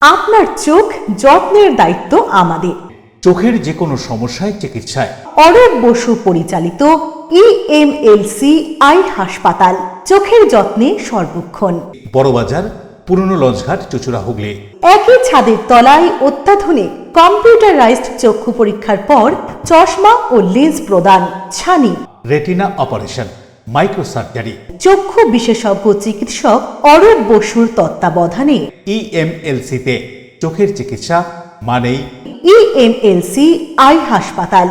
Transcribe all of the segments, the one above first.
আপনার চোখ যত্নের দায়িত্ব আমাদের। চোখের যে কোনো সমস্যায় চিকিৎসায় অরূপ বসু পরিচালিত ইএমএলসি আই হাসপাতাল, চোখের যত্নে সর্বক্ষণ। বড়বাজার, পুরনো লঞ্চঘাট, চুচুড়া, হুগলি। একই ছাদের তলায় অত্যাধুনিক কম্পিউটারাইজড চক্ষু পরীক্ষার পর চশমা ও লেন্স প্রদান, ছানি, রেটিনা অপারেশন, মাইক্রো সার্জারি। চক্ষু বিশেষজ্ঞ চিকিৎসক অরূপ বসুর তত্ত্বাবধানে ইএমএলসিতে চোখের চিকিৎসা মানেই ইএমএলসি আই হাসপাতাল।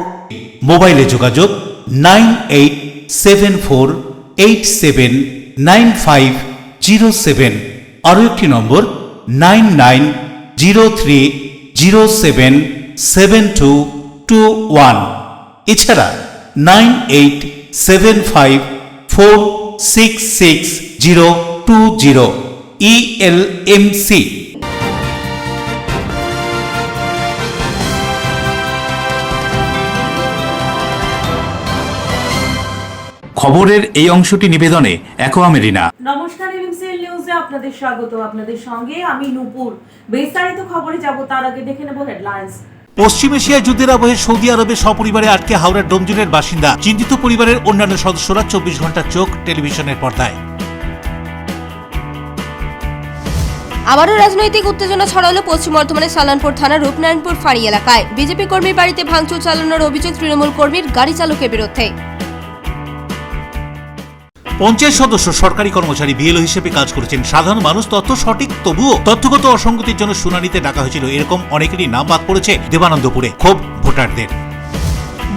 মোবাইলে যোগাযোগ 9874879507, আরও একটি নম্বর 9903077221, এছাড়া 9875466020 ইএলএমসি। খবরের এই অংশটি নিবেদনে অ্যাকোয়া মেরিনা। নমস্কার, এমসিএল নিউজে আপনাদের স্বাগত। আপনাদের সঙ্গে আমি নূপুর। বিস্তারিত খবরে যাব তার আগে দেখে নেব হেডলাইন্স। পশ্চিম এশিয়া যুদ্ধের আবহে সৌদি আরবে সপরিবারে আটকে হাওড়ার ডোমজুড়ের বাসিন্দা। চিন্তিত পরিবারের অন্যান্য সদস্যরা 24 ঘন্টা চোখ টেলিভিশনের পর্দায়। আবারও রাজনৈতিক উত্তেজনা ছড়ালো পশ্চিম বর্ধমানের সালানপুর থানার রূপনারায়ণপুর ফাঁড়ি এলাকায়। বিজেপি কর্মীর বাড়িতে ভাঙচুর চালানোর অভিযোগ তৃণমূল কর্মীর গাড়ি চালকের বিরুদ্ধে। পঞ্চায়েত সদস্য সরকারি কর্মচারী বিএলও হিসেবে কাজ করেছেন। সাধারণ মানুষ তথ্য সঠিক, তবুও তথ্যগত অসঙ্গতির জন্য শুনানিতে ডাকা হয়েছিল। এরকম অনেকেরই নাম বাদ পড়েছে দেবানন্দপুরে। ক্ষোভ ভোটারদের।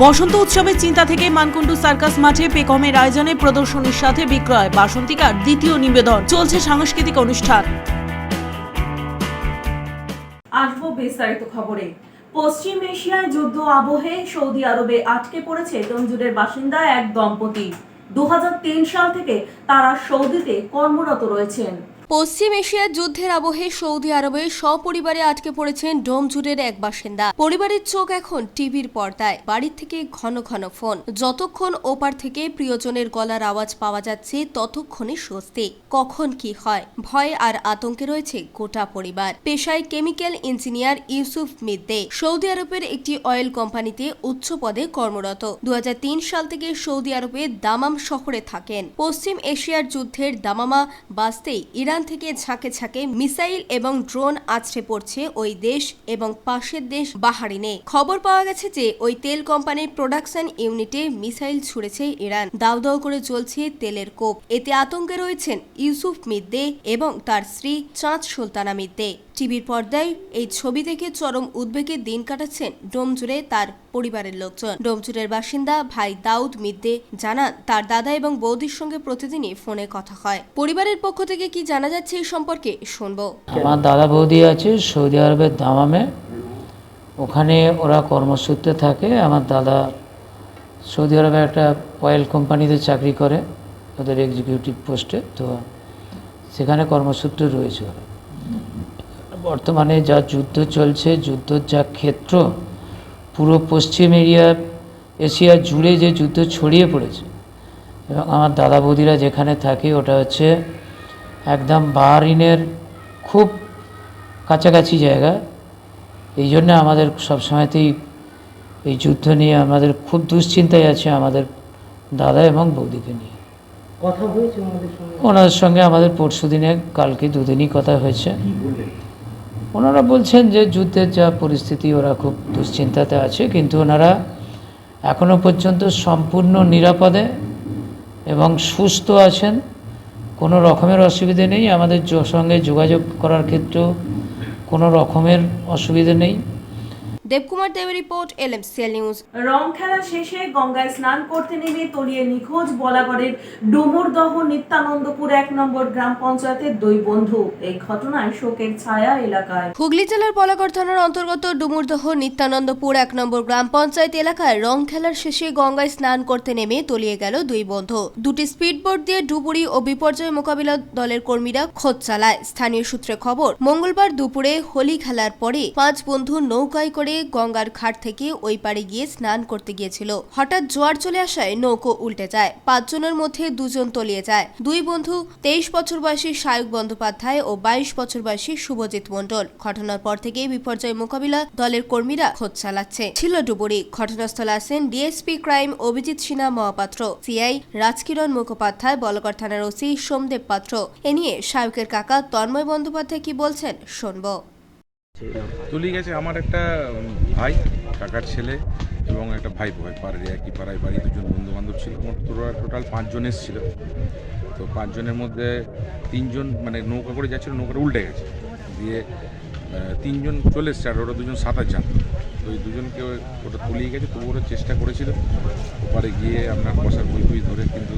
বসন্ত উৎসবের চিন্তা থেকে মানকুণ্ডু সার্কাস মাঠে পেকমের আয়োজনে প্রদর্শনীর সাথে বিক্রয়, বাসন্তিকার দ্বিতীয় নিবেদন, চলছে সাংস্কৃতিক অনুষ্ঠান। আসবো বিস্তারিত খবরে। পশ্চিম এশিয়ায় যুদ্ধ আবহে সৌদি আরবে আটকে পড়েছে ডোমজুড়ের বাসিন্দা এক দম্পতি। 2003 সাল থেকে তারা সৌদিতে কর্মরত রয়েছেন। পশ্চিম এশিয়ার যুদ্ধের আবহে সৌদি আরবে সপরিবারে আটকে পড়েছেন ডোমজুড়ের এক বাসিন্দা। পরিবারের চোখ এখন টিভির পর্দায়, বাড়ির থেকে ঘন ঘন ফোন। যতক্ষণ ওপার থেকে প্রিয়জনের গলার আওয়াজ পাওয়া যাচ্ছে ততক্ষণে স্বস্তি। কখন কি হয় ভয় আর আতঙ্কে রয়েছে গোটা পরিবার। পেশায় কেমিক্যাল ইঞ্জিনিয়ার ইউসুফ মিদ্দে সৌদি আরবের একটি অয়েল কোম্পানিতে উচ্চ পদে কর্মরত। 2003 সাল থেকে সৌদি আরবের দামাম শহরে থাকেন। পশ্চিম এশিয়ার যুদ্ধের দামামা বাজতেই ইরান থেকে ঝাঁকে ঝাঁকে মিসাইল এবং ড্রোন আছড়ে পড়ছে ওই দেশ এবং পাশের দেশ বাহারিনে। খবর পাওয়া গেছে যে ওই তেল কোম্পানির প্রোডাকশন ইউনিটে মিসাইল ছুড়েছে ইরান। দাউ দাউ করে জ্বলছে তেলের কোপ। এতে আতঙ্কে রয়েছেন ইউসুফ মিদ্দে এবং তার স্ত্রী চাঁদ সুলতানা মিদ্দে। টিভির পর্দায় এই ছবি দেখে চরম উদ্বেগে দিন কাটাচ্ছেন ডোমজুড়ে তার পরিবারের লোকজন। ডোমজুড়ের বাসিন্দা ভাই দাউদ মিদ্দে জানান, তার দাদা এবং বৌদির সঙ্গে প্রতিদিনই ফোনে কথা হয়। পরিবারের পক্ষ থেকে কি জানা যাচ্ছে এই সম্পর্কে শুনবো। আমার দাদা বৌদি আছে সৌদি আরবের দামামে, ওখানে ওরা কর্মসূত্রে থাকে। আমার দাদা সৌদি আরবে একটা অয়েল কোম্পানিতে চাকরি করে, ওদের এক্সিকিউটিভ পোস্টে, তো সেখানে কর্মসূত্রে রয়েছে ওরা। বর্তমানে যা যুদ্ধ চলছে, যুদ্ধের যা ক্ষেত্র, পুরো পশ্চিম এশিয়া জুড়ে যে যুদ্ধ ছড়িয়ে পড়েছে, এবং আমার দাদা বৌদিরা যেখানে থাকে ওটা হচ্ছে একদম বাহরিনের খুব কাছাকাছি জায়গা। এই জন্য আমাদের সবসময়তেই এই যুদ্ধ নিয়ে আমাদের খুব দুশ্চিন্তায় আছে, আমাদের দাদা এবং বৌদিকে নিয়ে। কথা হয়েছে ওনাদের সঙ্গে আমাদের পরশু দিনে, কালকে দুদিনই কথা হয়েছে। ওনারা বলছেন যে যুদ্ধের যা পরিস্থিতি, ওরা খুব দুশ্চিন্তাতে আছে, কিন্তু ওনারা এখনও পর্যন্ত সম্পূর্ণ নিরাপদে এবং সুস্থ আছেন। কোনো রকমের অসুবিধে নেই। আমাদের সঙ্গে যোগাযোগ করার ক্ষেত্রেও কোনো রকমের অসুবিধে নেই। দেবকুমার দেবের রিপোর্ট, এলএমসিএল নিউজ। রং খেলা শেষে গঙ্গায় স্নান করতে নেমে তলিয়ে নিখোঁজ বলাগড়ের ডুমুরদহ নিত্যানন্দপুর 1 নম্বর গ্রাম পঞ্চায়েতের 2 বন্ধু। এই ঘটনায় শোকের ছায়া এলাকায়। হুগলি জেলার বলাগড় থানার অন্তর্গত ডুমুরদহ নিত্যানন্দপুর 1 নম্বর গ্রাম পঞ্চায়েত এলাকায় রং খেলার শেষে গঙ্গায় স্নান করতে নেমে তলিয়ে গেল 2 বন্ধু। দুটি স্পিডবোট দিয়ে ডুবুরি ও বিপর্যয় মোকাবিলা দলের কর্মীরা খোঁজ চালায়। স্থানীয় সূত্রে খবর, মঙ্গলবার দুপুরে হোলি খেলার পরে 5 বন্ধু নৌকায় করে গঙ্গার ঘাট থেকে ওই পাড়ে গিয়ে স্নান করতে গিয়েছিল। হঠাৎ জোয়ার চলে আসায় নৌকো উল্টে যায়। 5 জনের মধ্যে 2 জন তলিয়ে যায়। 2 বন্ধু 23 বছর বয়সী সায়ক বন্দ্যোপাধ্যায় ও 22 বছর বয়সী শুভজিৎ মণ্ডল। ঘটনার পর থেকে বিপর্যয় মোকাবিলা দলের কর্মীরা খোঁজ চালাচ্ছে। ছিল ডুবুরি। ঘটনাস্থলে আসেন DSP crime Abhijit Sinha Mahapatra, CI Rajkiran Mukhopadhyay, Balagarh থানার ওসি সোমদেব পাত্র। এ নিয়ে সায়কের কাকা তন্ময় বন্দ্যোপাধ্যায় কি বলছেন শুনবো। তলিয়ে গেছে আমার একটা ভাই, কাকার ছেলে এবং একটা ভাই পাড়ার একই পাড়ায় বাড়ি, 2 জন বন্ধু বান্ধব ছিল। টোটাল 5 জন এসেছিল। তো 5 জনের মধ্যে 3 জন মানে নৌকা করে যাচ্ছিল, নৌকাটা উল্টে গেছে, দিয়ে 3 জন চলে এসছে আর ওরা 2 জন সাঁতার জানত। তো ওই 2 জনকে ওটা তলিয়ে গেছে। তবু ওরা চেষ্টা করেছিল ওপারে গিয়ে আপনার বসার বই ধরে, কিন্তু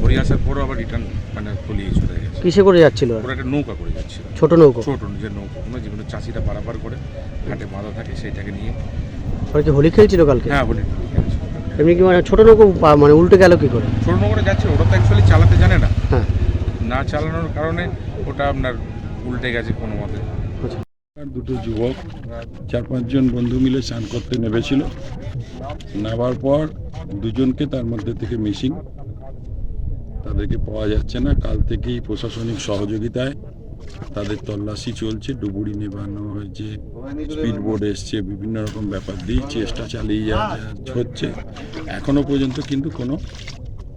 ঘুরে আসার পরও আবার রিটার্ন মানে তলিয়ে চলে গেছে। কিসে করে যাচ্ছিল? ওরা একটা নৌকা করে যাচ্ছিল, ছোট নৌকা, ছোট নিজের নৌকা, যেগুলো চাষিরা পারাপার করে ঘাটে বাঁধা থাকে, সেইটাকে নিয়ে। ওরা কি হোলি খেলছিল কালকে? হ্যাঁ, হোলি খেলছে। এমনি কি মানে ছোট নৌকা মানে উল্টে গেল কি করে? ছোট নৌকাটা যাচ্ছে, ওরা তো অ্যাকচুয়ালি চালাতে জানে না। হ্যাঁ, না চালানোর কারণে ওটা আপনার উল্টে গেছে কোনো মতে। আর 2টো যুবক 4-5 জন বন্ধু মিলে স্নান করতে নেমেছিল। নামার পর 2 জনকে তার মধ্যে থেকে মিসিং, তাদেরকে পাওয়া যাচ্ছে না। কাল থেকেই প্রশাসনিক সহযোগিতায় তাদের তল্লাশি চলছে। ডুবুরি নেবানো হয়েছে, স্পিড বোর্ড এসছে, বিভিন্ন রকম ব্যাপার দিয়ে চেষ্টা চালিয়ে যাওয়া হচ্ছে। এখনো পর্যন্ত কিন্তু কোনো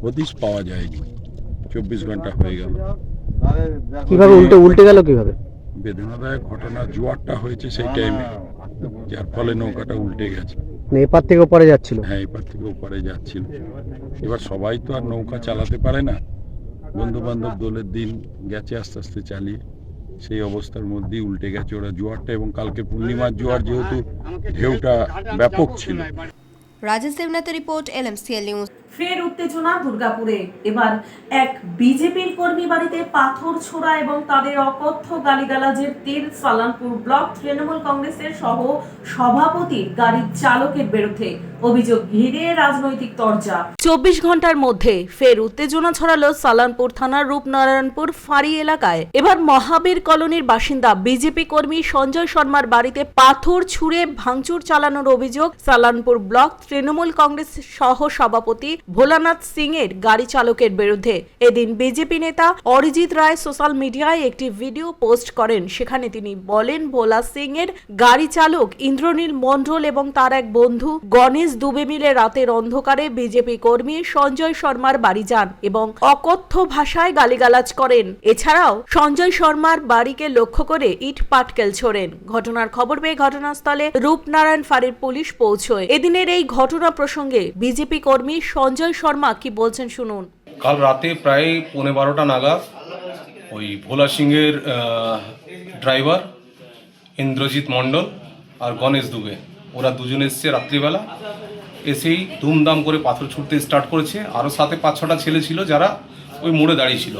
হদিশ পাওয়া যায়নি। 24 ঘন্টা হয়ে গেল। কিভাবে উল্টে গেল কিভাবে? বেদনাদায়ক ঘটনা, জোয়ারটা হয়েছে সেই টাইমে, যার ফলে নৌকাটা উল্টে গেছে। এপার থেকে ওপারে যাচ্ছিল? হ্যাঁ, এপার থেকে ওপারে যাচ্ছিল। এবার সবাই তো আর নৌকা চালাতে পারে না। বন্ধু বান্ধব দলের দিন গেছে আস্তে আস্তে চালিয়ে, সেই অবস্থার মধ্যেই উল্টে গেছে ওরা জোয়ারটা। এবং কালকে পূর্ণিমার জোয়ার, যেহেতু ঢেউটা ব্যাপক ছিল। রাজেশ দেবনাথের রিপোর্ট, LMCL নিউজ। ফের উত্তেজনা দুর্গাপুরে। এবার এক বিজেপির কর্মী বাড়িতে পাথর ছোড়া এবং তাদের অকথ্য গালিগালাজের তীর সালানপুর ব্লক তৃণমূল কংগ্রেসের সহ সভাপতির গাড়ির চালকের বিরুদ্ধে। অভিযোগ ঘিরে রাজনৈতিক তরজা। 24 ঘন্টার মধ্যে ফের উত্তেজনা ছড়ালো সালানপুর থানার রূপনারায়ণপুর ফাঁড়ি এলাকায়। এবার মহাবীর কলোনির বাসিন্দা বিজেপি কর্মী সঞ্জয় শর্মার বাড়িতে পাথর ছুঁড়ে ভাঙচুর চালানোর অভিযোগ সালানপুর ব্লক তৃণমূল কংগ্রেস সহ সভাপতি ভোলানাথ সিং এর গাড়ি চালকের বিরুদ্ধে। এদিন বিজেপি নেতা অরিজিৎ রায় সোশ্যাল মিডিয়ায় একটি ভিডিও পোস্ট করেন। সেখানে তিনি বলেন, ভোলা সিং এর গাড়ি চালক ইন্দ্রনীল মণ্ডল এবং তার এক বন্ধু গণেশ দুবে মিলে রাতের অন্ধকারে বিজেপি কর্মী সঞ্জয় শর্মার বাড়ি যান এবং অকথ্য ভাষায় গালিগালাজ করেন। এছাড়াও সঞ্জয় শর্মার বাড়িকে লক্ষ্য করে ইট পাটকেল ছোড়েন। ঘটনার খবর পেয়ে ঘটনাস্থলে রূপনারায়ণ ফাঁড়ির পুলিশ পৌঁছয়। এদিনের এই ঘটনা প্রসঙ্গে বিজেপি কর্মী সঞ্জয় শর্মা কি বলছেন শুনুন। কাল রাতে প্রায় 12:15 নাগাদ ওই ভোলা সিংয়ের ড্রাইভার ইন্দ্রজিৎ মণ্ডল আর গণেশ দুবে, ওরা 2 জন এসছে রাত্রিবেলা। এসেই ধুমধাম করে পাথর ছুটতে স্টার্ট করেছে। আরও সাথে 5-6টা ছেলে ছিল যারা ওই মোড়ে দাঁড়িয়েছিল।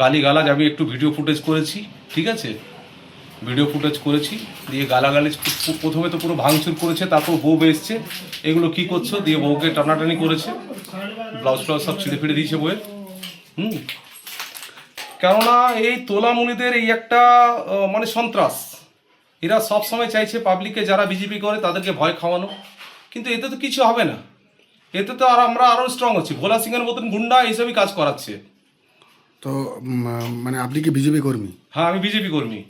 গালিগালাজ আমি একটু ভিডিও ফুটেজ করেছি, ঠিক আছে, ভিডিও ফুটেজ করেছি। দিয়ে গালাগালি প্রথমে তো পুরো ভাঙচুর করেছে, তারপর বউ এসছে, এগুলো কি করছো দিয়ে বউকে টানাটানি করেছে, ব্লাউজ ফ্লাউজ সব ছিঁড়ে ফিরে দিয়েছে বউয়ের। কেননা এই তোলামুনিদের এই একটা মানে সন্ত্রাস, এরা সব সময় চাইছে পাবলিককে যারা বিজেপি করে তাদেরকে ভয় খাওয়ানো। কিন্তু এতে তো কিছু হবে না, এতে তো আর আমরা আরও স্ট্রং হচ্ছি। ভোলা সিংয়ের মতন গুন্ডা এইসবই কাজ করাচ্ছে। তো মানে আপনি কি বিজেপি কর্মী? হ্যাঁ, আমি বিজেপি কর্মী।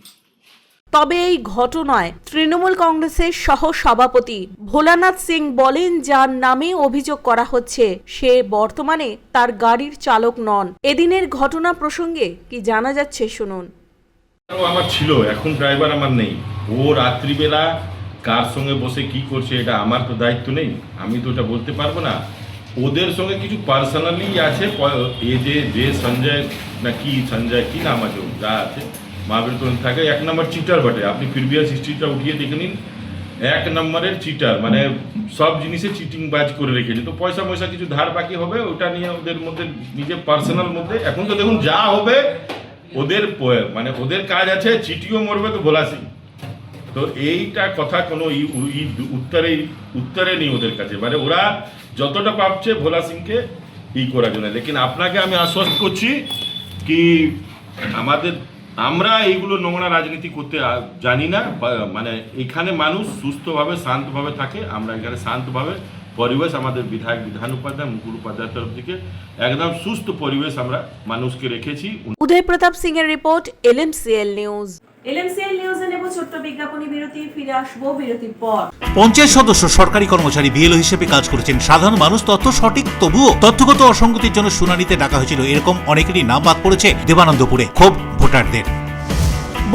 তবে এই ঘটনায় তৃণমূল কংগ্রেসের সহ সভাপতি ভোলানাথ সিং বলেন, যার নামে অভিযোগ করা হচ্ছে সে বর্তমানে তার গাড়ির চালক নন। এদিনের ঘটনা প্রসঙ্গে কি জানা যাচ্ছে শুনুন। আমার ছিল, এখন ড্রাইভার আমার নেই। ও রাত্রিবেলা কার সঙ্গে বসে কি করছে এটা আমার তো দায়িত্ব নেই, আমি তো ওটা বলতে পারবো না। ওদের সঙ্গে কিছু পার্সোনালি আছে, এ যে সঞ্জয় না কি সঞ্জয় কি নাম আছে যা আছে মহাবীর কলোনি থাকে, 1 নম্বর চিটার বটে। আপনি প্রিভিয়াস হিস্ট্রিটা উঠিয়ে দেখে নিন, 1 নম্বরের চিটার, মানে সব জিনিসে চিটিং বাজ করে রেখেছে। তো পয়সা কিছু ধার বাকি হবে, ওটা নিয়ে ওদের মধ্যে নিজের পার্সোনাল মধ্যে। এখন তো দেখুন যা হবে ওদের মানে ওদের কাজ আছে, চিটিও মরবে তো ভোলা সিং। তো এইটা কথা কোনো উত্তরে নেই ওদের কাছে, মানে ওরা যতটা পাচ্ছে ভোলা সিংকে করার জন্য। লেকিন আপনাকে আমি আশ্বস্ত করছি কি আমাদের আমরা এইগুলো নোংরা রাজনীতি করতে জানি না, মানে এখানে মানুষ সুস্থভাবে শান্তভাবে থাকে। আমরা এখানে শান্তভাবে পরিবেশ, আমাদের বিধান উপাধ্যায়, মুকুল উপাধ্যায়ের তরফ থেকে একদম সুস্থ পরিবেশ আমরা মানুষকে রেখেছি। উদয় প্রতাপ সিং এর রিপোর্ট, LMCL নিউজ। LMCL নিউজে নেব ছোট্ট বিজ্ঞাপনী বিরতি, ফিরে আসবো বিরতির পর। পঞ্চায়েত সদস্য সরকারি কর্মচারী বিএলও হিসেবে কাজ করেছেন সাধারণ মানুষ, তথ্য সঠিক তবুও তথ্যগত অসঙ্গতির জন্য শুনানিতে ডাকা হয়েছিল এরকম অনেকেরই নাম বাদ পড়েছে দেবানন্দপুরে। ক্ষোভ ভোটারদের।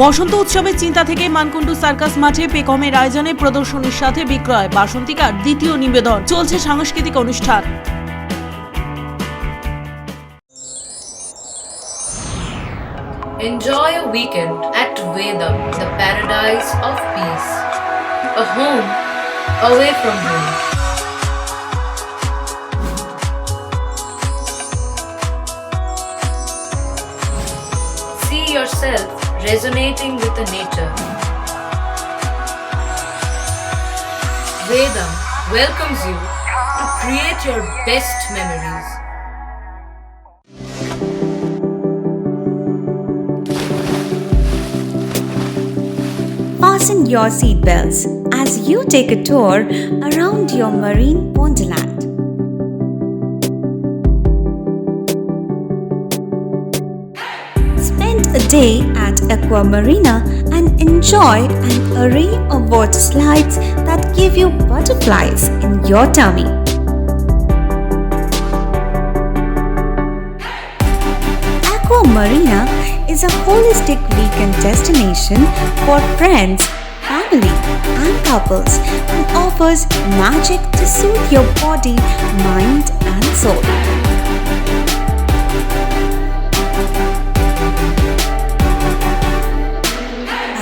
বসন্ত উৎসবের চিন্তা থেকে মানকুণ্ডু সার্কাস মাঠে পেকমের আয়োজনে প্রদর্শনীর সাথে বিক্রয় বাসন্তিকার দ্বিতীয় নিবেদন। চলছে সাংস্কৃতিক অনুষ্ঠান। Enjoy a weekend at Vedam, the paradise of peace. A home away from home. See yourself resonating with the nature. Vedam welcomes you to create your best memories. Fasten your seatbelts as you take a tour around your marine wonderland. Spend a day at Aqua Marina and enjoy an array of water slides that give you butterflies in your tummy. Aqua Marina is a holistic weekend destination for friends, family, and couples and offers magic to soothe your body, mind, and soul.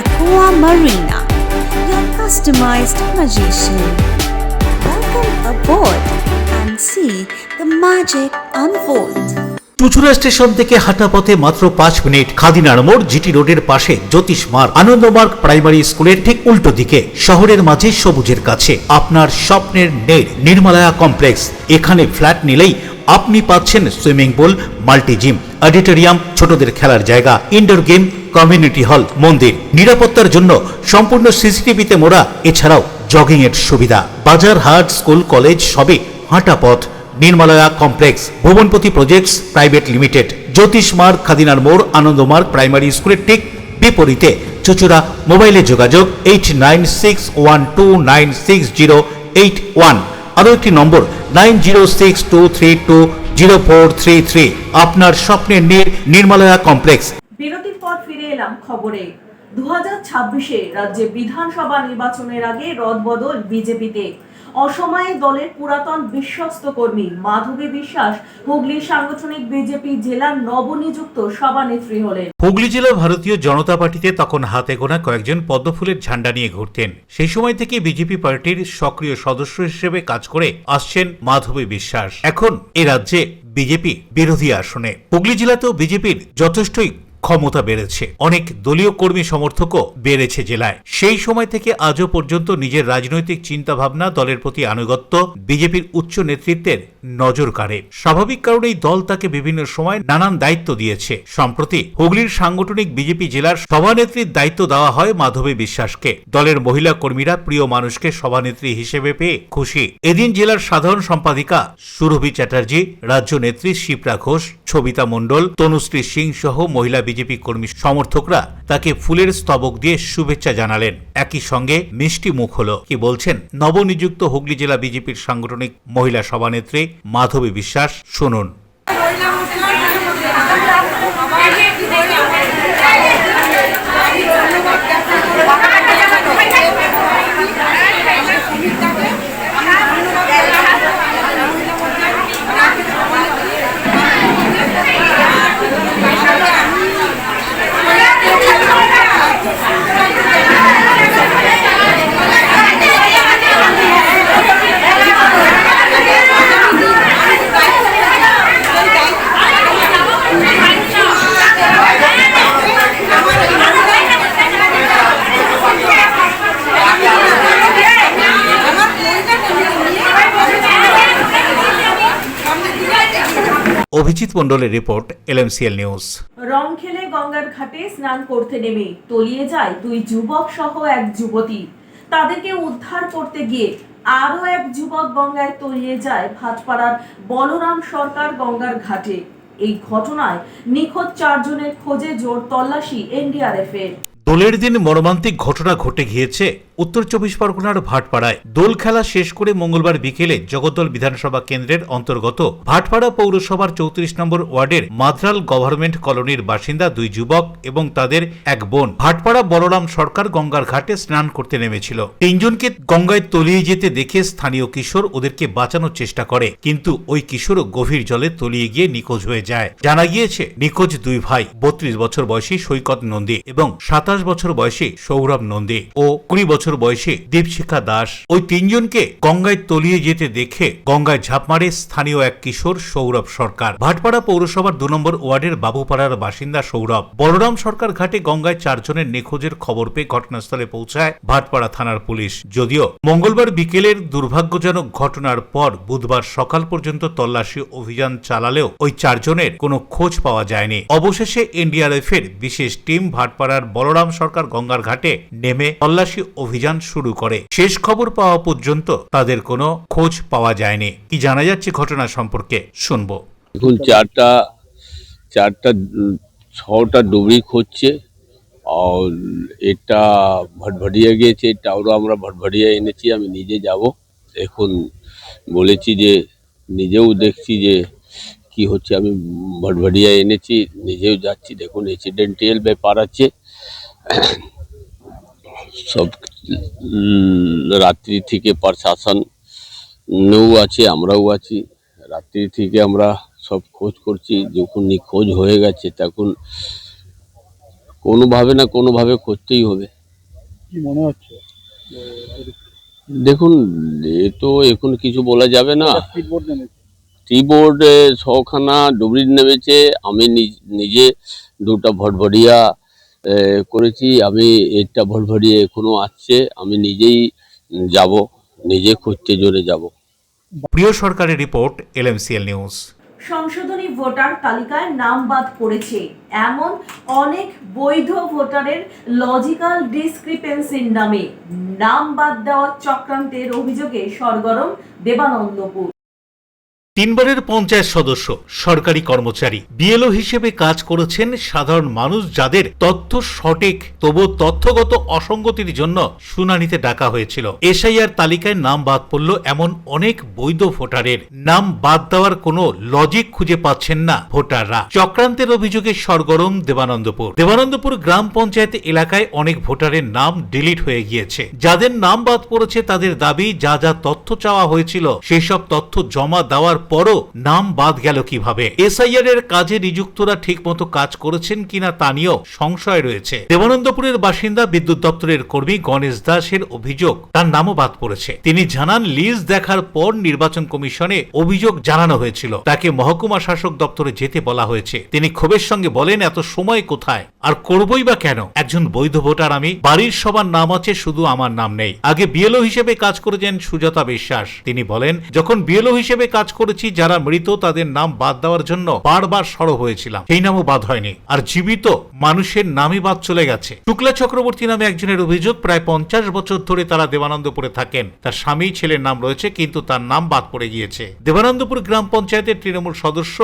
Aqua Marina, your customized magician. Welcome aboard and see the magic unfold. Chuchura station থেকে হাঁটা পথে মাত্র 5 minute. খাদিনার মোড়, GT রোডের পাশে জ্যোতিষ মার্গ, Ananda Marga primary স্কুলের ঠিক উল্টো দিকে, শহরের মাঝে সবুজের কাছে আপনার স্বপ্নের নেট নির্মলায়া কমপ্লেক্স। এখানে ফ্ল্যাট নিলেই আপনি পাচ্ছেন swimming pool, multi gym, auditorium, ছোটদের খেলার জায়গা, ইনডোর গেম, কমিউনিটি হল, মন্দির। নিরাপত্তার জন্য সম্পূর্ণ সিসিটিভিতে মোড়া। এছাড়াও জগিং এর সুবিধা। বাজার, হাট, স্কুল, কলেজ সবই হাঁটা পথ। নির্মলায়া কমপ্লেক্স, ভুবনপতি প্রজেক্টস প্রাইভেট লিমিটেড, জ্যোতিষ মার্গ, খাদিনার মোড়, আনন্দমার্গ প্রাইমারি স্কুলের ঠিক বিপরীতে, চুচুড়া। মোবাইলে যোগাযোগ 8961296081। আরও একটি নম্বর 9062320433। আপনার স্বপ্নের নির্মলায়া কমপ্লেক্স। বিরতির পর ফিরে এলাম খবরে। 2026-এ রাজ্যে বিধানসভা নির্বাচনের আগে রদবদল বিজেপিতে। অসময়ে দলের পুরাতন বিশ্বস্ত কর্মী মাধবী বিশ্বাস হুগলি সাংগঠনিক বিজেপি জেলার নবনিযুক্ত সভানেত্রী হলেন। হুগলি জেলা ভারতীয় জনতা পার্টিতে তখন হাতে গোনা কয়েকজন পদ্মফুলের ঝান্ডা নিয়ে ঘুরতেন। সেই সময় থেকে বিজেপি পার্টির সক্রিয় সদস্য হিসেবে কাজ করে আসছেন মাধবী বিশ্বাস। এখন এ রাজ্যে বিজেপি বিরোধী আসনে। হুগলি জেলাতেও বিজেপির যথেষ্টই ক্ষমতা বেড়েছে। অনেক দলীয় কর্মী সমর্থকও বেড়েছে জেলায়। সেই সময় থেকে আজও পর্যন্ত নিজের রাজনৈতিক চিন্তা ভাবনা, দলের প্রতি আনুগত্য বিজেপির উচ্চ নেতৃত্বের নজর কাড়ে। স্বাভাবিক কারণেই দল তাকে বিভিন্ন সময় নানান দায়িত্ব দিয়েছে। সম্প্রতি হুগলির সাংগঠনিক বিজেপি জেলার সভানেত্রীর দায়িত্ব দেওয়া হয় মাধবী বিশ্বাসকে। দলের মহিলা কর্মীরা প্রিয় মানুষকে সভানেত্রী হিসেবে পেয়ে খুশি। এদিন জেলার সাধারণ সম্পাদিকা সুরভি চ্যাটার্জি, রাজ্য নেত্রী শিপ্রা ঘোষ, ছবিতা মণ্ডল, তনুশ্রী সিং সহ মহিলা বিজেপি কর্মী সমর্থকরা তাকে ফুলের স্তবক দিয়ে শুভেচ্ছা জানালেন। একই সঙ্গে মিষ্টি মুখ হলো। কি বলছেন নবনিযুক্ত হুগলি জেলা বিজেপির সাংগঠনিক মহিলা সভানেত্রী মাধবী বিশ্বাস, শুনুন। অভিজিৎ মণ্ডলের রিপোর্ট, LMCL নিউজ। রং খেলে গঙ্গার ঘাটে স্নান করতে নেমে তলিয়ে যায় 2 যুবক সহ এক যুবতী। তাদেরকে উদ্ধার করতে গিয়ে আরো এক যুবক গঙ্গায় তলিয়ে যায় ভাটপাড়ার বলরাম সরকার গঙ্গার ঘাটে। এই ঘটনায় নিখোঁজ 4 জনের খোঁজে জোর তল্লাশি NDRF এর। দোলের দিন মর্মান্তিক ঘটনা ঘটে গিয়েছে উত্তর 24 পরগনার ভাটপাড়ায়। দোল খেলা শেষ করে মঙ্গলবার বিকেলে জগদ্দল বিধানসভা কেন্দ্রের অন্তর্গত ভাটপাড়া পৌরসভার 34 নম্বর ওয়ার্ডের মাদ্রাল গভর্নমেন্ট কলোনির বাসিন্দা 2 যুবক এবং তাদের এক বোন ভাটপাড়া বলরাম সরকার গঙ্গার ঘাটে স্নান করতে নেমেছিল। 3 জনকে গঙ্গায় তলিয়ে যেতে দেখে স্থানীয় কিশোর ওদেরকে বাঁচানোর চেষ্টা করে, কিন্তু ওই কিশোরও গভীর জলে তলিয়ে গিয়ে নিখোঁজ হয়ে যায়। জানা গিয়েছে নিখোঁজ 2 ভাই, 32 বছর বয়সী সৈকত নন্দী এবং 27 বছর বয়সী সৌরভ নন্দী ও 20 বছর বয়সী দীপশিখা দাস। ওই 3 জনকে গঙ্গায় তলিয়ে যেতে দেখে গঙ্গায় ঝাঁপ মারে স্থানীয় এক কিশোর সৌরভ সরকার। ভাটপাড়া পৌরসভার 2 নম্বর ওয়ার্ডের বাবুপাড়ার বাসিন্দা সৌরভ। বলরাম সরকার ঘাটে গঙ্গায় 4 জনের নিখোঁজের খবর পেয়ে ঘটনাস্থলে পৌঁছায় ভাটপাড়া থানার পুলিশ। যদিও মঙ্গলবার বিকেলের দুর্ভাগ্যজনক ঘটনার পর বুধবার সকাল পর্যন্ত তল্লাশি অভিযান চালালেও ওই 4 জনের কোনো খোঁজ পাওয়া যায়নি। অবশেষে NDRF এর বিশেষ টিম ভাটপাড়ার বলরাম সরকার গঙ্গার ঘাটে নেমে তল্লাশি অভিযান শুরু করে। শেষ খবর পাওয়া পর্যন্ত তাদের কোনো খোঁজ পাওয়া যায়নি। কি জানা যাচ্ছে ঘটনা সম্পর্কে শুনবো। এখন 6টা ডুবরি খুঁজছে, আর এটা ভটভটিয়া গিয়েছে, এটাও আমরা ভটভটিয়া এনেছি। আমি নিজে যাব, এখন বলেছি যে নিজেও দেখছি যে কি হচ্ছে। আমি ভটভটিয়া এনেছি, নিজেও যাচ্ছি। দেখুন অ্যাক্সিডেন্টাল ব্যাপার আছে সব। রাত্রি থেকে প্রশাসন আছে, আমরাও আছি। রাত্রি থেকে আমরা সব খোঁজ করছি। যখন নিখোঁজ হয়ে গেছে তখন কোনোভাবে না কোনোভাবে করতেই হবে। কি মনে হচ্ছে? দেখুন এ তো এখন কিছু বলা যাবে না। টি-বোর্ডে 6খানা ডুবরি নেমেছে। আমি নিজে 2টা ভটভটিয়া করেছি। আমি একটা ভটভটিয়া এখনো আসছে। আমি নিজেই যাব, নিজে খুঁজতে জোরে যাব। প্রিয় সরকারের রিপোর্ট, LMCL নিউজ। সংশোধনী ভোটার তালিকায় নাম বাদ পড়েছে এমন অনেক বৈধ ভোটারের লজিক্যাল ডিসক্রিপেন্সির নামে নাম বাদ দেওয়ার চক্রান্তের অভিযোগে সরগরম দেবানন্দপুর। 3 বারের পঞ্চায়েত সদস্য, সরকারি কর্মচারী, BLO হিসেবে কাজ করেছেন সাধারণ মানুষ যাদের তথ্য সঠিক তবু তথ্যগত অসঙ্গতির জন্য শুনানিতে ডাকা হয়েছিল। SIR তালিকায় নাম বাদ পড়ল এমন অনেক বৈধ ভোটারের। নাম বাদ দেওয়ার কোনো লজিক খুঁজে পাচ্ছেন না ভোটাররা। চক্রান্তের অভিযোগে সরগরম দেবানন্দপুর। দেবানন্দপুর গ্রাম পঞ্চায়েত এলাকায় অনেক ভোটারের নাম ডিলিট হয়ে গিয়েছে। যাদের নাম বাদ পড়েছে তাদের দাবি যা যা তথ্য চাওয়া হয়েছিল সেসব তথ্য জমা দেওয়ার পরও নাম বাদ গেল কিভাবে। SIR এর কাজে নিযুক্তরা ঠিকমতো কাজ করেছেন কিনা তা নিয়েও সংশয় রয়েছে। দেবানন্দপুরের বাসিন্দা বিদ্যুৎ দপ্তরের কর্মী গণেশ দাসের অভিযোগ তার নামও বাদ পড়েছে। তিনি জানান লিস্ট দেখার পর নির্বাচন কমিশনে অভিযোগ জানানো হয়েছিল, তাকে মহকুমা শাসক দপ্তরে যেতে বলা হয়েছে। তিনি ক্ষোভের সঙ্গে বলেন এত সময় কোথায়, আর করবই বা কেন? একজন বৈধ ভোটার আমি, বাড়ির সবার নাম আছে, শুধু আমার নাম নেই। আগে BLO হিসেবে কাজ করেছেন সুজাতা বিশ্বাস। তিনি বলেন যখন BLO হিসেবে কাজ করেছি যারা মৃত তাদের নাম বাদ দেওয়ার জন্য বারবার সরব হয়েছিলাম, সেই নামও বাদ হয়নি, আর জীবিত মানুষের নামই বাদ চলে গেছে। শুক্লা চক্রবর্তী নামে একজনের অভিযোগ প্রায় 50 বছর ধরে তারা দেবানন্দপুরে থাকেন। তার স্বামী ছেলের নাম রয়েছে কিন্তু তার নাম বাদ পড়ে গিয়েছে। দেবানন্দপুর গ্রাম পঞ্চায়েতের তৃণমূল সদস্য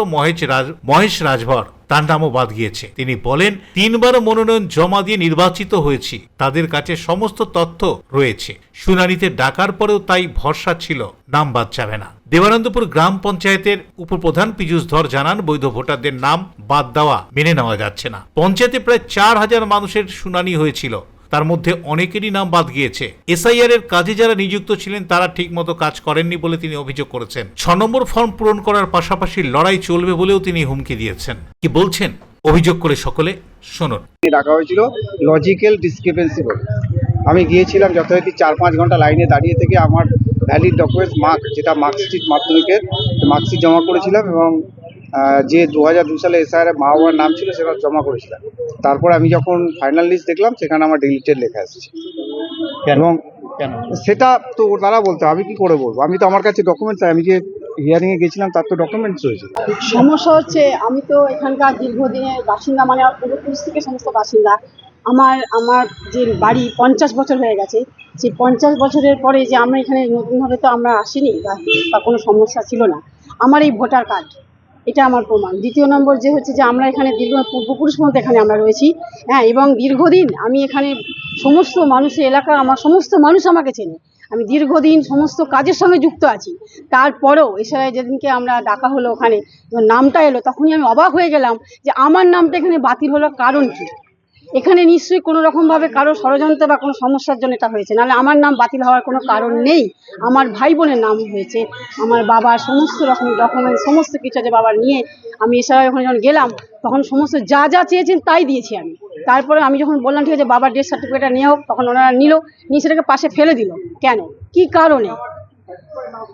মহেশ রাজভর, তার নামও বাদ গিয়েছে। তিনি বলেন 3 বার মনোনয়ন জমা দিয়ে নির্বাচিত হয়েছি, তাদের কাছে সমস্ত তথ্য রয়েছে। শুনানিতে ডাকার পরেও তাই ভরসা ছিল নাম বাদ যাবে না। দেবানন্দপুর গ্রাম পঞ্চায়েতের উপপ্রধান পীযূষ ধর জানান বৈধ ভোটারদের নাম বাদ দেওয়া মেনে নেওয়া যাচ্ছে না। পঞ্চায়েতে প্রায় 4000 মানুষের শুনানি হয়েছিল, তার মধ্যে অনেকেরই নাম বাদ গিয়েছে। SIR এর কাজে যারা নিযুক্ত ছিলেন তারা ঠিকমতো কাজ করেননি বলে তিনি অভিযোগ করেছেন। 6 নম্বর ফর্ম পূরণ করার পাশাপাশি লড়াই চলবে বলেও তিনি হুমকি দিয়েছেন। কি বলছেন অভিযোগ করে সকলে শুনুন। ডাকা হয়েছিল লজিক্যাল ডিসক্রিপেন্সি বলে। আমি গিয়েছিলাম যথারীতি 4-5 ঘন্টা লাইনে দাঁড়িয়ে থেকে আমার ভ্যালিড ডকুমেন্টস যেটা মার্কশিট, মাধ্যমিকের মার্কশিট জমা করেছিলাম এবং যে 2002 সালে SIR মা বাবার নাম ছিল সেটা জমা করেছিলাম। তারপর আমি যখন ফাইনাল লিস্ট দেখলাম সেখানে আমার ডিলিটেড লেখা এসেছে। এবং সেটা তো তারা বলতে, আমি কি করে বলবো? আমি তো, আমার কাছে ডকুমেন্টস, আমি যে হিয়ারিংয়ে গেছিলাম তার তো ডকুমেন্টস রয়েছে। সমস্যা হচ্ছে আমি তো এখানকার দীর্ঘদিনের বাসিন্দা, মানে আমার পূর্বপুরুষ থেকে সমস্ত বাসিন্দা। আমার যে বাড়ি 50 বছর হয়ে গেছে, সেই 50 বছরের পরে যে আমরা এখানে নতুনভাবে তো আমরা আসিনি বা কোনো সমস্যা ছিল না। আমার এই ভোটার কার্ড, এটা আমার প্রমাণ। দ্বিতীয় নম্বর যে হচ্ছে যে আমরা এখানে পূর্বপুরুষ মতো এখানে আমরা রয়েছি, হ্যাঁ, এবং দীর্ঘদিন আমি এখানে সমস্ত মানুষের এলাকা, আমার সমস্ত মানুষ আমাকে চেনে। আমি দীর্ঘদিন সমস্ত কাজের সঙ্গে যুক্ত আছি। তারপরেও এসে যেদিনকে আমরা ডাকা হলো, ওখানে নামটা এলো, তখনই আমি অবাক হয়ে গেলাম যে আমার নামটা এখানে বাতিল হলো, কারণ কি? এখানে নিশ্চয়ই কোনো রকমভাবে কারো ষড়যন্ত্র বা কোনো সমস্যার জন্য এটা হয়েছে, নাহলে আমার নাম বাতিল হওয়ার কোনো কারণ নেই। আমার ভাই বোনের নাম হয়েছে, আমার বাবার সমস্ত রকম ডকুমেন্ট সমস্ত কিছু আছে বাবার নিয়ে। আমি এছাড়া ওখানে যখন গেলাম তখন সমস্ত যা যা চেয়েছেন তাই দিয়েছি আমি। তারপরে আমি যখন বললাম ঠিক আছে বাবার ডেথ সার্টিফিকেটটা নিয়ে হোক, তখন ওনারা নিয়ে সেটাকে পাশে ফেলে দিল। কেন, কি কারণে,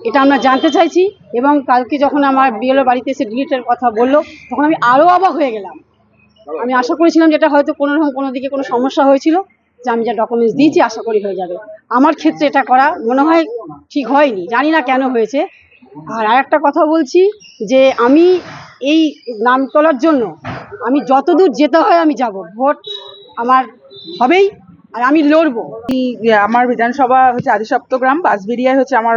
এটা আমরা জানতে চাইছি। এবং কালকে যখন আমার বিএলও বাড়িতে এসে ডিলিটের কথা বললো, তখন আমি আরও অবাক হয়ে গেলাম। আমি আশা করেছিলাম যেটা হয়তো কোনো রকম কোনো দিকে কোনো সমস্যা হয়েছিল, যে আমি যা ডকুমেন্টস দিয়েছি আশা করি হয়ে যাবে। আমার ক্ষেত্রে এটা করা মনে হয় ঠিক হয়নি, জানি না কেন হয়েছে। আর আরেকটা কথা বলছি যে আমি এই নাম তোলার জন্য আমি যতদূর যেতে হয় আমি যাব, ভোট আমার হবেই আর আমি লড়বো। আমার বিধানসভা হচ্ছে আদিসপ্তগ্রাম, বাঁশবেড়িয়ায় হচ্ছে আমার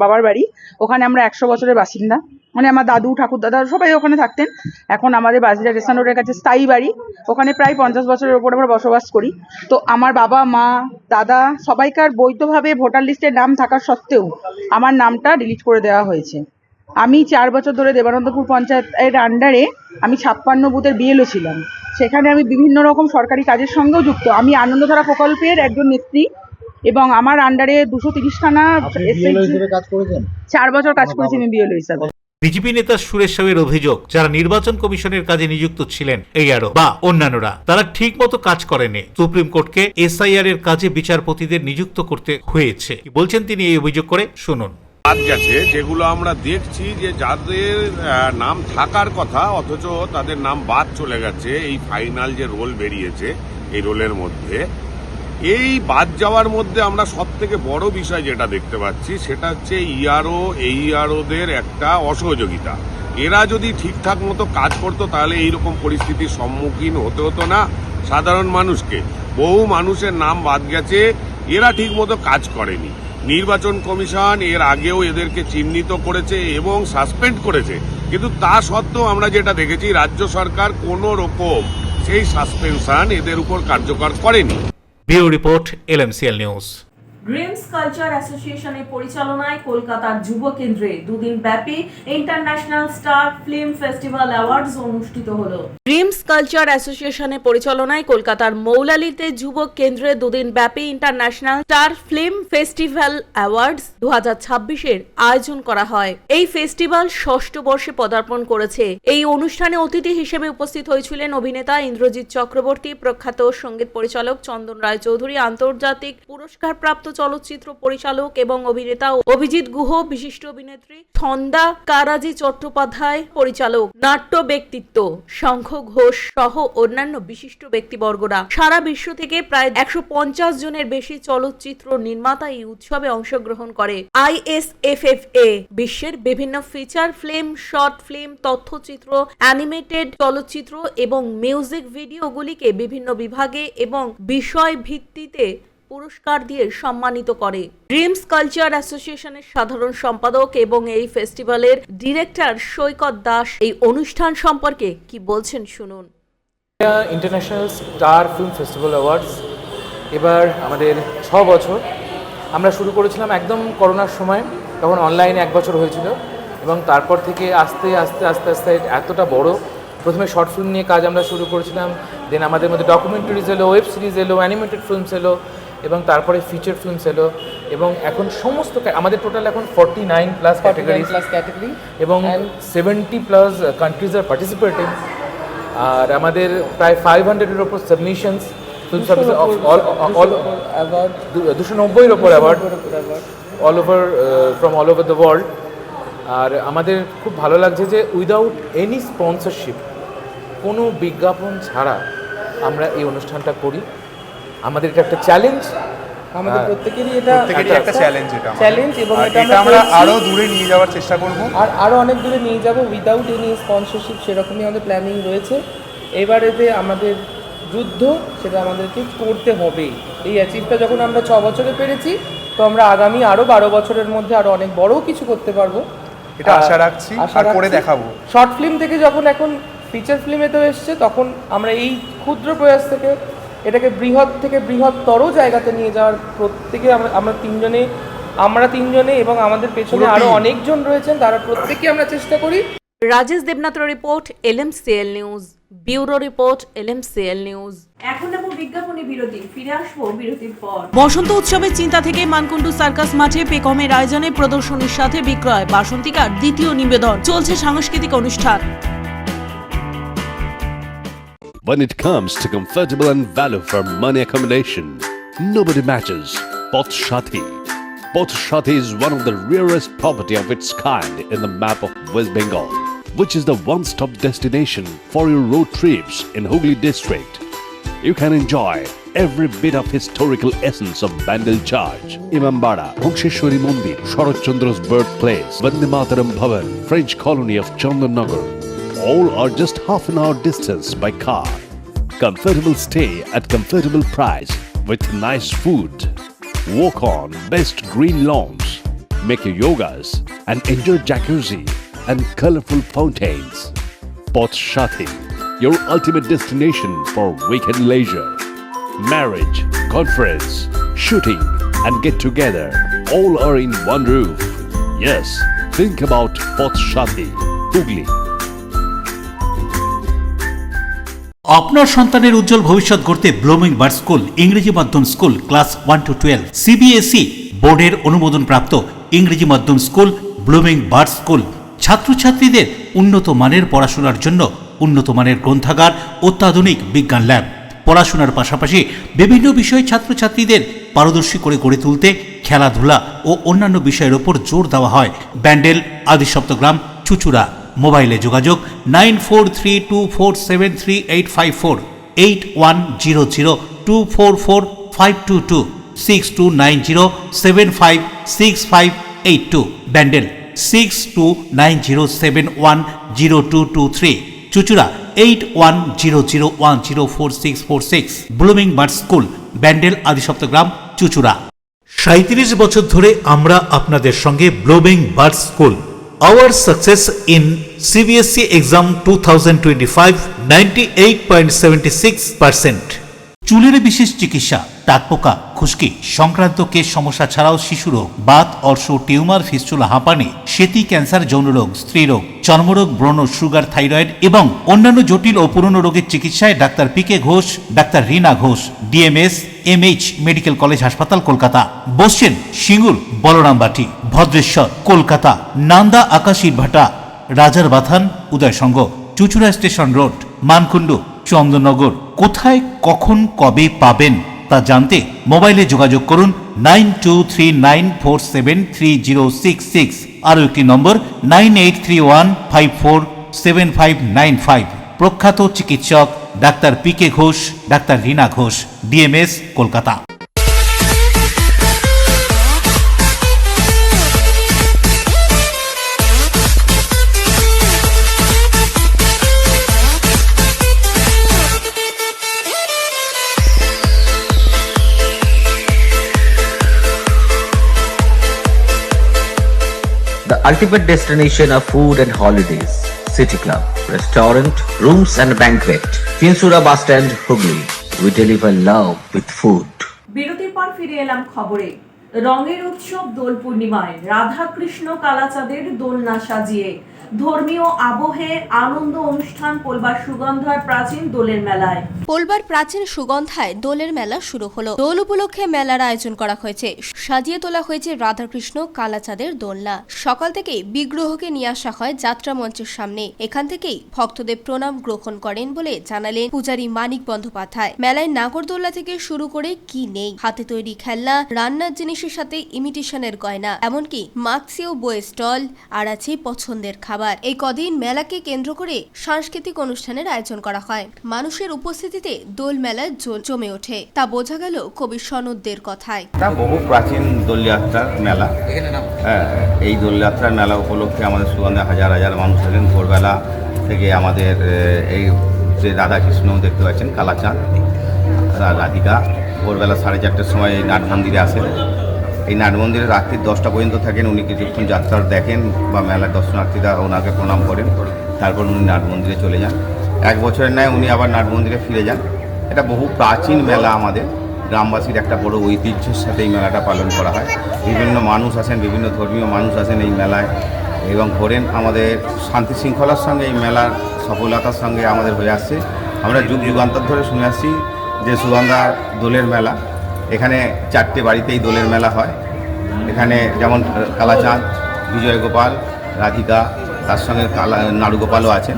বাবার বাড়ি। ওখানে আমরা 100 বছরের বাসিন্দা, মানে আমার দাদু ঠাকুর দাদা সবাই ওখানে থাকতেন। এখন আমাদের বাঁশবেড়িয়া স্টেশন রোডের কাছে স্থায়ী বাড়ি, ওখানে প্রায় 50 বছরের ওপর আমরা বসবাস করি। তো আমার বাবা মা দাদা সবাইকার বৈধভাবে ভোটার লিস্টের নাম থাকা সত্ত্বেও আমার নামটা ডিলিট করে দেওয়া হয়েছে। আমি 4 বছর ধরে দেবানন্দপুর পঞ্চায়েতের আন্ডারে আমি 56 বুথের বিএলও ছিলাম। সেখানে আমি বিভিন্ন রকম সরকারি কাজের সঙ্গেও যুক্ত। আমি আনন্দধারা প্রকল্পের একজন নেত্রী এবং আমার আন্ডারে 230খানা 4 বছর কাজ করেছি আমি বিএলও হিসাবে। বিজেপি নেতা সুরেশ সাউয়ের অভিযোগ, যারা নির্বাচন কমিশনের কাজে নিযুক্ত ছিলেন এআরও বা অন্যান্যরা, তারা ঠিক মতো কাজ করেনি। সুপ্রিম কোর্টকে এসআইআর এর কাজে বিচারপতিদের নিযুক্ত করতে হয়েছে। কি বলছেন তিনি এই অভিযোগ করে, শুনুন। বাদ গেছে যেগুলো আমরা দেখছি যে যাদের নাম থাকার কথা অথচ তাদের নাম বাদ চলে গেছে। এই ফাইনাল যে রোল বেরিয়েছে এই রোলের মধ্যে, এই বাদ যাওয়ার মধ্যে আমরা সব থেকে বড় বিষয় যেটা দেখতে পাচ্ছি সেটা হচ্ছে ইআরও এইআরওদের একটা অসহযোগিতা। এরা যদি ঠিকঠাক মতো কাজ করতো তাহলে এইরকম পরিস্থিতির সম্মুখীন হতে হতো না সাধারণ মানুষকে। বহু মানুষের নাম বাদ গেছে, এরা ঠিক মতো কাজ করেনি। নির্বাচন কমিশন এর আগেও এদেরকে চিহ্নিত করেছে এবং সাসপেন্ড করেছে, কিন্তু তা সত্ত্বেও আমরা যেটা দেখেছি রাজ্য সরকার কোনো রকম সেই সাসপেনশন এদের উপর কার্যকর করেনি। Bureau report, LMCL news. Dreams culture অ্যাসোসিয়েশনের পরিচালনায় কলকাতার যুব কেন্দ্রে দুদিন ব্যাপী international star film festival awards অনুষ্ঠিত হলো। ড্রিমস কালচার অ্যাসোসিয়েশনের পরিচালনায় কলকাতার মৌলালিতে যুব কেন্দ্রে দুদিন ব্যাপী international star film festival awards 2026-এর আয়োজন করা হয়। এই ফেস্টিভ্যাল 6ষ্ঠ বর্ষে পদার্পণ করেছে। এই অনুষ্ঠানে অতিথি হিসেবে উপস্থিত হয়েছিলেন অভিনেতা ইন্দ্রজিৎ চক্রবর্তী, প্রখ্যাত সঙ্গীত পরিচালক চন্দন রায়চৌধুরী, আন্তর্জাতিক পুরস্কারপ্রাপ্ত চলচ্চিত্র পরিচালক এবং অভিনেতা অভিজিৎ গুহ, বিশিষ্ট অভিনেত্রী ছন্দা কারাজি চট্টোপাধ্যায়, পরিচালক, নাট্য ব্যক্তিত্ব শঙ্খ ঘোষ সহ অন্যান্য বিশিষ্ট ব্যক্তিবর্গরা। সারা বিশ্ব থেকে প্রায় 150 জনের বেশি চলচ্চিত্র নির্মাতা এই উৎসবে অংশগ্রহণ করে। ISFFA বিশ্বের বিভিন্ন ফিচার ফিল্ম, শর্ট ফিল্ম, তথ্যচিত্র, অ্যানিমেটেড চলচ্চিত্র এবং মিউজিক ভিডিওগুলিকে বিভিন্ন বিভাগে এবং বিষয় ভিত্তিতে পুরস্কার দিয়ে সম্মানিত করে। ড্রিমস কালচার অ্যাসোসিয়েশনের সাধারণ সম্পাদক এবং এই ফেস্টিভ্যালের ডিরেক্টর সৈকত দাস এই অনুষ্ঠান সম্পর্কে কি বলছেন, শুনুন। International star film festival awards এবার আমাদের 6 বছর। আমরা শুরু করেছিলাম একদম করোনার সময়, তখন অনলাইনে 1 বছর হয়েছিল এবং তারপর থেকে আস্তে আস্তে আস্তে আস্তে এতটা বড়। প্রথমে শর্ট ফিল্ম নিয়ে কাজ আমরা শুরু করেছিলাম, দেন আমাদের মধ্যে ডকুমেন্টারিজ এলো, ওয়েব সিরিজ এলো, অ্যানিমেটেড ফিল্মস এলো এবং তারপরে ফিচার ফিল্মস এলো এবং এখন সমস্ত আমাদের টোটাল এখন 49+ ক্যাটাগরি এবং 70+ কান্ট্রিজ আর পার্টিসিপেটিং। আর আমাদের প্রায় 500-এর ওপর সাবমিশনস, ফিল্ম সার্ভিস অ্যাওয়ার্ড 290-এর ওপর award all over from all over the world. আর আমাদের খুব ভালো লাগছে যে উইদাউট এনি স্পন্সরশিপ, কোনো বিজ্ঞাপন ছাড়া আমরা এই অনুষ্ঠানটা করি। আমাদের এটা একটা চ্যালেঞ্জ আমাদের প্রত্যেকেরই এটা একটা চ্যালেঞ্জ, এটা চ্যালেঞ্জ, এবং এটা আমরা আরো দূরে নিয়ে যাওয়ার চেষ্টা করব, আর আরো অনেক দূরে নিয়ে যাব উইদাউট এনি স্পন্সরশিপ। সেরকমই আমাদের প্ল্যানিং রয়েছে। এবারে যে আমাদের যুদ্ধ, সেটা আমাদেরকে করতে হবে। এই অ্যাচিভটা যখন আমরা 6 বছরে পেরেছি, তো আমরা আগামী আরো 12 বছরের মধ্যে আরো অনেক বড় কিছু করতে পারবো, এটা আশা রাখছি, আর করে দেখাবো। শর্ট ফিল্ম থেকে যখন এখন ফিচার ফিল্মেতেও এসছে, তখন আমরা এই ক্ষুদ্র প্রয়াস থেকে এটাকে বৃহৎ থেকে বৃহত্তর জায়গাতে নিয়ে যাওয়ার প্রত্যেকে আমরা তিনজনে এবং আমাদের পেছনে আরো অনেকজন রয়েছেন, তারা প্রত্যেকে আমরা চেষ্টা করি। রাজেশ দেবনাথের report, LMCL news. Bureau report, LMCL news. এখন নেব বিজ্ঞাপনী বিরতি, ফিরে আসবো বিরতির পর। বসন্ত উৎসবের চিন্তা থেকে মানকুণ্ডু সার্কাস মাঠে পেকমের আয়োজনে প্রদর্শনীর সাথে বিক্রয় বাসন্তিকার দ্বিতীয় নিবেদন, চলছে সাংস্কৃতিক অনুষ্ঠান। When it comes to comfortable and value for money accommodation, nobody matches Poth Shathi. Poth Shathi is one of the rarest property of its kind in the map of West Bengal, which is the one-stop destination for your road trips in Hooghly district. You can enjoy every bit of historical essence of Bandel Charge, Imambara, Bhongsheshwari Mandir, Sharat Chandra's birthplace, Vande Mataram Bhavan, French colony of Chandannagar. All are just half an hour distance by car. Comfortable stay at comfortable price with nice food. Walk on best green lawns, make your yogas and enjoy jacuzzi and colorful fountains. Poth Shathi, your ultimate destination for weekend leisure. Marriage, conference, shooting and get together all are in one roof. Yes, think about Poth Shathi, Hooghly. আপনার সন্তানের উজ্জ্বল ভবিষ্যৎ গড়তে blooming bird school ইংরেজি মাধ্যম school class 1 to 12 CBSE বোর্ডের অনুমোদন প্রাপ্ত ইংরেজি মাধ্যম স্কুল ব্লুমিং বার্ড স্কুল। ছাত্রছাত্রীদের উন্নত মানের পড়াশোনার জন্য উন্নত মানের গ্রন্থাগার, অত্যাধুনিক বিজ্ঞান ল্যাব। পড়াশোনার পাশাপাশি বিভিন্ন বিষয়ে ছাত্রছাত্রীদের পারদর্শী করে গড়ে তুলতে খেলাধুলা ও অন্যান্য বিষয়ের ওপর জোর দেওয়া হয়। ব্যান্ডেল, আদিসপ্তগ্রাম, চুচুড়া। মোবাইলে যোগাযোগ 9432473854, 8100244522, 6290756582, Bandel 6290710223, Chuchura 8100104646, blooming bird school, Bandel, Adisaptagram, Chuchura. 37 বছর ধরে আমরা আপনাদের সঙ্গে blooming bird school. Our success in CBSE exam 2025 98.76%. চুলের বিশেষ চিকিৎসা, টাকপোকা, খুশকি সংক্রান্ত কেশ সমস্যা ছাড়াও শিশু রোগ, বাত, অর্শ, টিউমার, ফিস্টুলা, হাঁপানি, সেতি, ক্যান্সার, যৌনরোগ, স্ত্রীরোগ, চর্মরোগ, ব্রণ, সুগার, থাইরয়েড এবং অন্যান্য জটিল ও পুরনো রোগের চিকিৎসায় doctor PK Ghosh, doctor Rina Ghosh, DMS MH medical college হাসপাতাল, কলকাতা। বসছেন সিঙ্গুর, বলরামবাটি, ভদ্রেশ্বর, কলকাতা, নান্দা, আকাশ ইটভাটা, রাজার বাথান, উদয়সঙ্গ, চুচুড়া স্টেশন রোড, মানকুণ্ডু, চন্দননগর। কোথায়, কখন, কবে পাবেন তা জানতে মোবাইলে যোগাযোগ করুন 9239473066, আরও একটি নম্বর 9831547595। প্রখ্যাত চিকিৎসক doctor PK Ghosh, doctor Rina Ghosh, DMS, Kolkata. The ultimate destination of food and holidays. City Club, restaurant, rooms and banquet. Finsura Bus Stand, Hooghly. We deliver love with food. বিরতির পর ফিরে এলাম খবরে। রঙের উৎসব দোল পূর্ণিমায় রাধাকৃষ্ণ কালাচাঁদের দোলনা সাজিয়ে ধর্মীয় আবহে আনন্দ অনুষ্ঠান পোলবার সুগন্ধার প্রাচীন দোলের মেলায়। পোলবার প্রাচীন সুগন্ধায় দোলের মেলা শুরু হলো। দোল উপলক্ষে মেলার আয়োজন করা হয়েছে। সাজিয়ে তোলা হয়েছে রাধাকৃষ্ণ কালাচাঁদের দোলনা। সকাল থেকেই বিগ্রহকে নিয়ে আসা হয় যাত্রা মঞ্চের সামনে। এখান থেকেই ভক্তদের প্রণাম গ্রহণ করেন বলে জানালেন পূজারী মানিক বন্দ্যোপাধ্যায়। মেলায় নাগরদোল্লা থেকে শুরু করে কি নেই, হাতে তৈরি খেলনা, রান্নার জিনিস জিনিসের সাথে ইমিটেশনের গয়না, এমনকি মাক্সিও বই স্টল আর আছে পছন্দের খাবার। এই কদিন মেলাকে কেন্দ্র করে সাংস্কৃতিক অনুষ্ঠানের আয়োজন করা হয়। মানুষের উপস্থিতিতে দোল মেলা জমে ওঠে, তা বোঝা গেল কবি সনদদের কথায়। বহু প্রাচীন দোলযাত্রার মেলা। এই দোলযাত্রার মেলা উপলক্ষে আমাদের সুগন্ধে হাজার হাজার মানুষ থাকেন। ভোরবেলা থেকে আমাদের এই যে রাধাকৃষ্ণ দেখতে পাচ্ছেন, কালাচাঁদ, রাধিকা ভোরবেলা 4:30টার সময় এই নাট মন্দিরে আসেন। এই নাট মন্দিরে রাত্রি 10টা পর্যন্ত থাকেন। উনি কিছুক্ষণ যাত্রা দেখেন বা মেলার দর্শনার্থীরা ওনাকে প্রণাম করেন, তারপর উনি নাট মন্দিরে চলে যান। 1 বছরের ন্যায় উনি আবার নাট মন্দিরে ফিরে যান। এটা বহু প্রাচীন মেলা, আমাদের গ্রামবাসীর একটা বড় ঐতিহ্যের সাথে এই মেলাটা পালন করা হয়। বিভিন্ন মানুষ আসেন, বিভিন্ন ধর্মীয় মানুষ আসেন এই মেলায় এবং ঘোরেন। আমাদের শান্তি শৃঙ্খলার সঙ্গে এই মেলার সফলতার সঙ্গে আমাদের হয়ে আসছে। আমরা যুগ যুগান্তর ধরে শুনে আসছি যে সুগন্ধা দোলের মেলা, এখানে 4টে বাড়িতেই দোলের মেলা হয়। এখানে যেমন কালাচাঁদ, বিজয় গোপাল, রাধিকা, তার সঙ্গে নাড়ুগোপালও আছেন।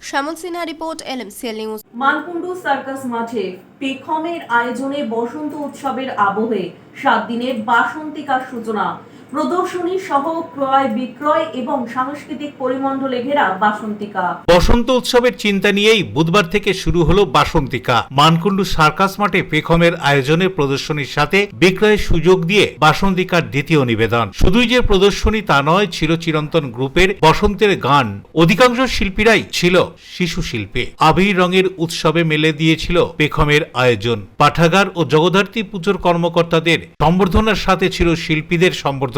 Shyamal Sinha report, LMCL news. Mankundu circus মাঠে পেখমের আয়োজনে বসন্ত উৎসবের আবহে 7 দিনের বাসন্তিকার সূচনা। প্রদর্শনী সহ ক্রয় বিক্রয় এবং সাংস্কৃতিক পরিমণ্ডলে ঘেরা বাসন্তিকা। বসন্ত উৎসবের চিন্তা নিয়েই বুধবার থেকে শুরু হলো বাসন্তিকা। মানকুণ্ডু সার্কাস মাঠে পেখমের আয়োজনে প্রদর্শনীর সাথে বিক্রয়ের সুযোগ দিয়ে বাসন্তিকার দ্বিতীয় নিবেদন। শুধুই যে প্রদর্শনী তা নয়, ছিল চিরন্তন গ্রুপের বসন্তের গান। অধিকাংশ শিল্পীরাই ছিল শিশু শিল্পী। আবির রঙের উৎসবে মেলে দিয়েছিল পেখমের আয়োজন। পাঠাগার ও জগদ্ধাত্রী পুজোর কর্মকর্তাদের সম্বর্ধনার সাথে ছিল শিল্পীদের সম্বর্ধনা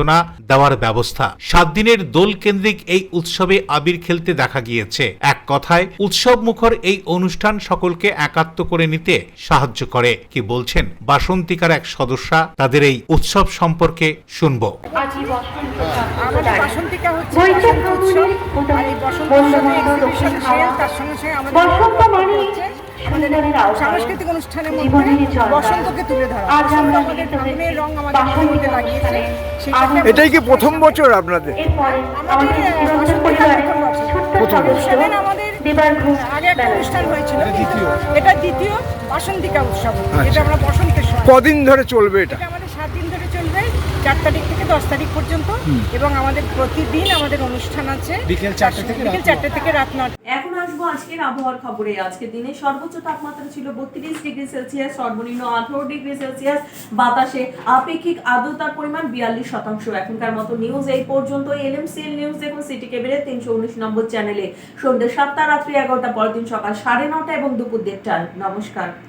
দেওয়ার ব্যবস্থা। 7 দিনের দোল কেন্দ্রিক এই উৎসবে আবির খেলতে দেখা গিয়েছে। এক কথায় উৎসব মুখর এই অনুষ্ঠান সকলকে একাত্ম করে নিতে সাহায্য করে। কি বলছেন বাসন্তিকার এক সদস্যা, তাদের এই উৎসব সম্পর্কে শুনবো। সাংস্কৃতিক অনুষ্ঠানের মধ্যে বসন্তকে তুলে ধরা। আমাদের ফাগুনের রং আমাদের মধ্যে লাগিয়েছে। এটাই কি প্রথম বছর আপনাদের? আগে একটা অনুষ্ঠান হয়েছিল, এটা দ্বিতীয় বাসন্তিকা উৎসব। এটা আমরা বসন্তের সময়। কদিন ধরে চলবে এটা? আমাদের 7 দিন ধরে চলবে, 4 তারিখ থেকে 10 তারিখ পর্যন্ত। এবং আমাদের প্রতিদিন আমাদের অনুষ্ঠান আছে বিকেল 4টে থেকে রাত 9টা। এখন আসবো আজকের আবহাওয়ার খবরে। আজকের দিনে সর্বোচ্চ তাপমাত্রা ছিল 32 ডিগ্রি সেলসিয়াস, সর্বনিম্ন 18 ডিগ্রি সেলসিয়াস। বাতাসে আপেক্ষিক আর্দ্রতার পরিমাণ 42%। এখনকার মতো নিউজ এই পর্যন্ত। LMCL নিউজ দেখুন সিটি কেবিলের 319 নম্বর চ্যানেলে সন্ধ্যে 7টা, রাত্রি 11টা, পরের দিন সকাল 9:30 এবং দুপুর 1:30টায়। নমস্কার।